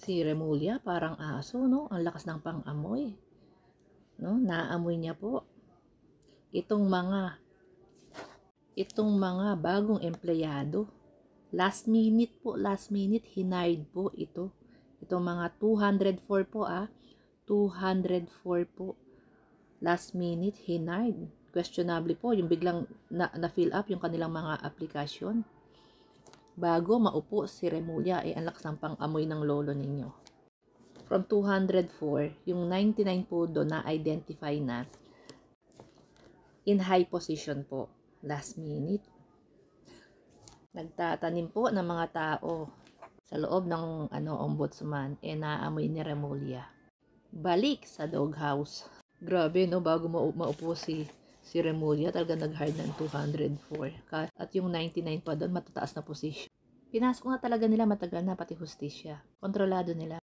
Si Remulla parang aso, no? Ang lakas ng pang-amoy. No? Naamoy niya po. Itong mga bagong empleyado. Last minute po, hired po ito. Itong mga 204 po 204 po. Last minute, hired. Questionable po, yung biglang na-fill up yung kanilang mga aplikasyon. Bago maupo si Remulla, ang lakas ng pang-amoy ng lolo ninyo. From 204, yung 99 po doon na-identify na in high position po. Last minute. Nagtatanim po ng mga tao sa loob ng ombudsman, naamoy ni Remulla. Balik sa doghouse. Grabe, no? Bago maupo si Remulla, talaga nag-hire ng 204. At yung 99 pa doon, matataas na position. Pinasok na talaga nila matagal na, pati hustisya. Kontrolado nila.